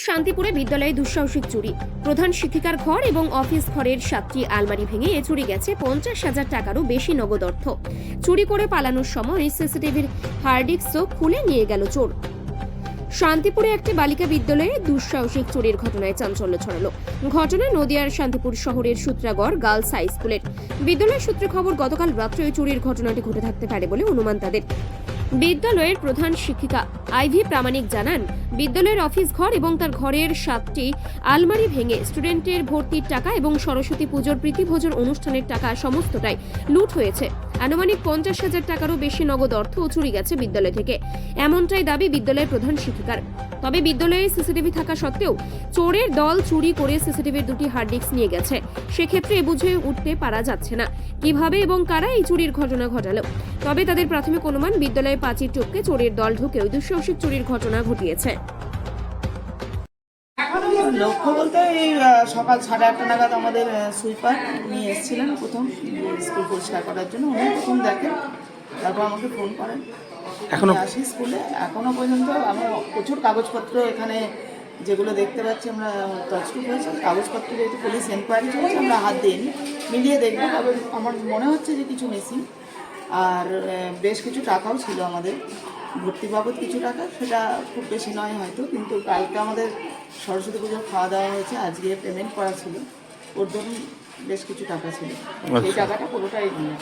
শান্তিপুরে বিদ্যালয়ে দুঃসাহসিক চুরি। প্রধান শিক্ষিকার ঘর এবং অফিস ঘরের 7টি আলমারি ভেঙে চুরি গেছে 50,000 টাকারও বেশি নগদ অর্থ। চুরি করে পালানোর সময় সিসিটিভির হার্ড ডিস্কও খুলে নিয়ে গেল চোর। শান্তিপুরে একটি বালিকা বিদ্যালয়ে দুঃসাহসিক চুরির ঘটনায় চাঞ্চল্য ছড়ালো। ঘটনা নদিয়ার শান্তিপুর শহরের সূত্রাগড় গার্লস হাই স্কুলের। বিদ্যালয় সূত্রে খবর, গতকাল রাত্রে ওই চুরির ঘটনাটি ঘটে থাকতে পারে বলে অনুমান তাদের। বিদ্যালয়ের প্রধান শিক্ষিকা আইভি প্রামাণিক জানান, বিদ্যালয়ের অফিস ঘর এবং তার ঘরের 7টি আলমারি ভেঙে স্টুডেন্টের ভর্তির টাকা এবং সরস্বতী পুজোর প্রীতিভোজন অনুষ্ঠানের টাকা সমস্তটাই লুট হয়েছে। আনুমানিক 50,000 টাকারও বেশি নগদ অর্থ চুরি গেছে বিদ্যালয় থেকে, এমনটাই দাবি বিদ্যালয়ের প্রধান শিক্ষিকার। তবে বিদ্যালয়ে সিসিটিভি থাকা সত্ত্বেও চোরের দল চুরি করে সিসিটিভির 2টি হার্ড ডিস্ক নিয়ে গেছে। সেক্ষেত্রে বুঝে উঠতে পারা যাচ্ছে না কিভাবে এবং কারা এই চুরির ঘটনা ঘটালো। তবে তাদের প্রাথমিক অনুমান, বিদ্যালয়ে পাঁচির টপকে চোরের দল ঢুকে ওই দুঃসাহসিক চুরির ঘটনা ঘটিয়েছে। লক্ষ্য বলতে এই সকাল 8:30 নাগাদ আমাদের সুইপার উনি এসেছিলেন প্রথম স্কুল পরিষ্কার করার জন্য। উনি প্রথম দেখেন, তারপর আমাকে ফোন করেন। এখনো আসি স্কুলে, এখনো পর্যন্ত আমরা প্রচুর কাগজপত্র এখানে যেগুলো দেখতে পাচ্ছি আমরা তছরূপ হয়েছে। কাগজপত্র যেহেতু পুলিশ এনকোয়ারি চলছে, আমরা হাত দিইনি, মিলিয়ে দেখবো। তবে আমার মনে হচ্ছে যে কিছু মিসিং, আর বেশ কিছু টাকাও ছিল আমাদের ভর্তি বাবদ কিছু টাকা, সেটা খুব বেশি নয় হয়তো, কিন্তু কালকে আমাদের সরস্বতী পুজোর খাওয়া দাওয়া হয়েছে, আজকে পেমেন্ট করা ছিল, ওর ধরুন বেশ কিছু টাকা ছিল। এই টাকাটা পুরোটাই নিয়ে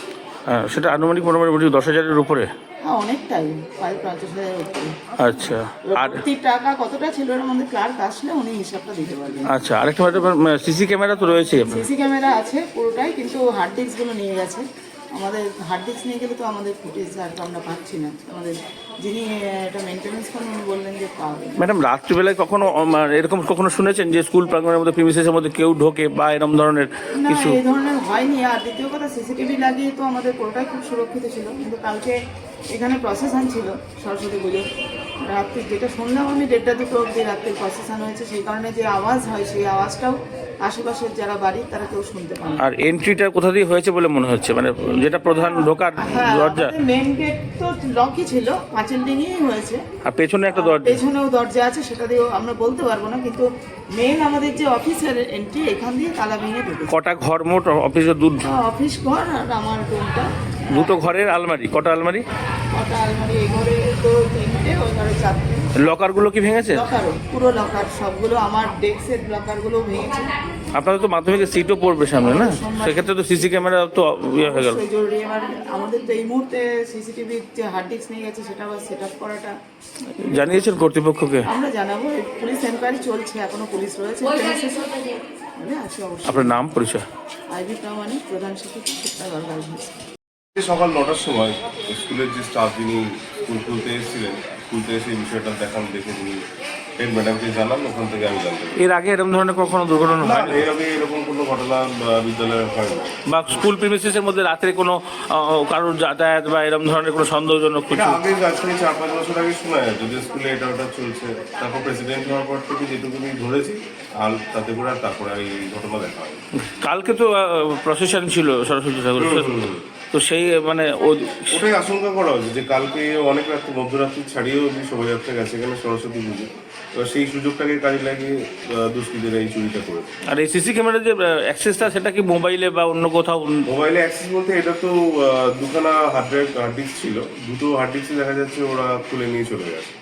সেটা আনুমানিক মোটামুটি 10,000-এর উপরে। হ্যাঁ, অনেকটাই, প্রায় 50,000-এর উপরে। আচ্ছা, আর টাকা কতটা ছিল এর মধ্যে ক্লার্ক আসলে উনি হিসাবটা দিতে পারবেন। আচ্ছা, আরেকটা সিসি ক্যামেরা তো রয়েছে। সিসি ক্যামেরা আছে পুরোটাই, কিন্তু হার্ড ডিস্কগুলো নিয়ে গেছে। আমাদের হার্ড ডিস্ক নিয়ে গেলে তো আমাদের ফুটেজ আর আমরা পাচ্ছি না। আমাদের যিনি এটা মেনটেন্যান্স করেন উনি বললেন যে পাবেন। ম্যাডাম, রাত্রিবেলায় কখনো এরকম কখনো শুনেছেন যে স্কুল প্রাঙ্গণের মধ্যে প্রিমিসেসের মধ্যে কেউ ঢোকে বা এরকম ধরনের কিছু? এই ধরনের হয়নি। আর দ্বিতীয় কথা, সিসিটিভি লাগিয়ে তো আমাদের পুরোটাই খুব সুরক্ষিত ছিল, কিন্তু কালকে এখানে প্রসেশন ছিল সরস্বতী পুজো রাত্রি, যেটা শুনলাম আমি 1:30-2 অবধি রাত্রে প্রসেশন হয়েছে। সেই কারণে যে আওয়াজ হয় সেই আওয়াজটাও আশেপাশের যারা বাড়ি তারা কেউ শুনতে পায়। আর এন্ট্রিটা কোথা দিয়ে হয়েছে বলে মনে হচ্ছে, মানে যেটা প্রধান ঢোকার দরজা? মেইন গেট তো লকই ছিল, পাঁচিল ডিঙিয়েই হয়েছে। আর পেছনে একটা দরজা, পেছনেও দরজা আছে, সেটা দিয়েও আমরা বলতে পারবো না, কিন্তু মেইন আমাদের যে অফিসের এন্ট্রি এখান দিয়ে তালা ভেঙে ঢুকেছে। কটা ঘর মোট অফিসের? অফিস ঘর আর আমার রুমটা। 2টো ঘরের আলমারি? কটা আলমারি? কটা আলমারি? এই ঘরে তো 3টে, ওই ঘরে 4টে। লকারগুলো কি ভেঙেছে? লকারও, পুরো লকার সবগুলো, আমার ডেস্কের লকারগুলো ভেঙেছে। আপনাদের তো মাধ্যমিকের সিটও পড়বে সামনে, না? সেক্ষেত্রে তো সিসি ক্যামেরা তো ইয়ে হয়ে গেল জরুরি। এবার আমাদের তো এই মুহূর্তে সিসিটিভির যে হার্ড ডিস্ক নিয়ে গেছে সেটা আবার সেট আপ করাটা। জানিয়েছেন কর্তৃপক্ষকে? আমরা জানাবো, পুলিশ এনকোয়ারি চলছে, এখনো পুলিশ রয়েছে। আপনার নাম, পরিচয়? আইভি প্রামাণিক, প্রধান শিক্ষক, সূত্রাগড় গার্লস হাই স্কুল। সকাল 9টার সময় স্কুলের যে স্টাফ যিনি স্কুল খুলতে এসেছিলেন, খুলতে এসে এই বিষয়টা দেখে তিনি হেড ম্যাডামকে জানান। ওখান থেকে আমি জানতে পারি। এর আগে এরকম ধরনের কখনো দুর্ঘটনা হয়? এর আগে এরকম কোনো ঘটনা বিদ্যালয়ে হয় না। বা স্কুল প্রিমিসেসের মধ্যে রাত্রে কোনো কারোর যাতায়াত বা এরকম ধরনের কোনো সন্দেহজনক কিছু? আগে আজ থেকে 4-5 বছর আগে শোনা যায়, যদি স্কুলে এটা ওটা চলছে। তারপর প্রেসিডেন্ট হওয়ার পর থেকে যেটুকুনি ধরেছি, আর তাতে করে আর তারপরে এই ঘটনা দেখা হয়। কালকে তো প্রসেশন ছিল সরস্বতী ঠাকুর, তো সেই মানে ওটাই আশঙ্কা করা হচ্ছে যে কালকে অনেক রাত্রি, মধ্যরাত্রি ছাড়িয়েও শোভাযাত্রা গেছে এখানে সরস্বতী পুজো। এবার সেই সুযোগটাকে কাজে লাগিয়ে দুষ্কৃতীরা এই চুরিটা করেছে। আর এই সিসি ক্যামেরার যে অ্যাক্সেসটা, সেটা কি মোবাইলে বা অন্য কোথাও? মোবাইলে অ্যাক্সেস বলতে এটা তো দুখানা হার্ড ডিস্ক ছিল, 2টো হার্ড ডিস্ক দেখা যাচ্ছে ওরা খুলে নিয়ে চলে গেছে।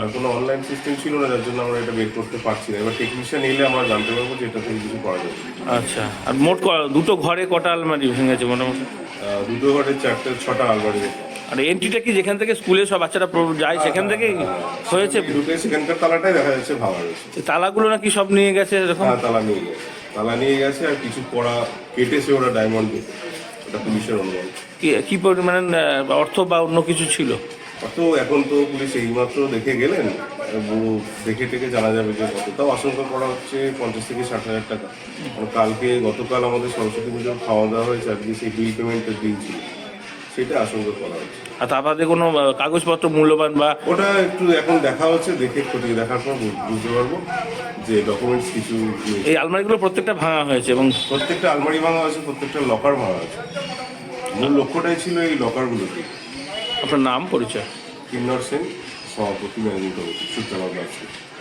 আর কোনো অনলাইন সিস্টেম ছিল না, যার জন্য আমরা এটা বের করতে পারছি না। এবার টেকনিশিয়ান এলে আমরা জানতে পারবো যে এটা থেকে কিছু করা যাবে। আচ্ছা, আর মোট 2টো ঘরে কটা আলমারি ভেঙেছে মোটামুটি? 2টো ঘরে 6টা আলমারি। আর এন্ট্রিটা কি যেখান থেকে স্কুলে সব বাচ্চারা যায় সেখান থেকেই হয়েছে? ঢুকে সেখানকার তালাটাই দেখা যাচ্ছে ভাঙা রয়েছে। তালাগুলো নাকি সব নিয়ে গেছে এরকম? হ্যাঁ, তালা নিয়ে গেছে আর কিছু কড়া কেটেছে ওরা ডায়মন্ড দিয়ে। এটা পুলিশের অনুমান। কি পরিমাণে অর্থ বা অন্য কিছু ছিল? তো এখন তো পুলিশ এইমাত্র দেখে গেলেন, দেখে টেকে জানা যাবে যে কতটাও আশঙ্কা করা হচ্ছে 50,000-60,000 টাকা। গতকাল আমাদের সরস্বতী পুজোর খাওয়া দাওয়া হয়েছে, আজকে সেই বিল পেমেন্টের দিন ছিল, সেটা আশঙ্কা করা হচ্ছে। আর তারপরে কোনো কাগজপত্র মূল্যবান বা? ওটা একটু এখন দেখা হচ্ছে, দেখে খতিয়ে দেখার পর বুঝতে পারবো যে ডকুমেন্টস কিছু। এই আলমারিগুলো প্রত্যেকটা ভাঙা হয়েছে এবং প্রত্যেকটা আলমারি ভাঙা হয়েছে, প্রত্যেকটা লকার ভাঙা হয়েছে। মূল লক্ষ্যটাই ছিল এই লকারগুলোকে। আপনার নাম, পরিচয়? কিন্নর সেন, সভাপতি, managing committee, Sutragarh girls high school.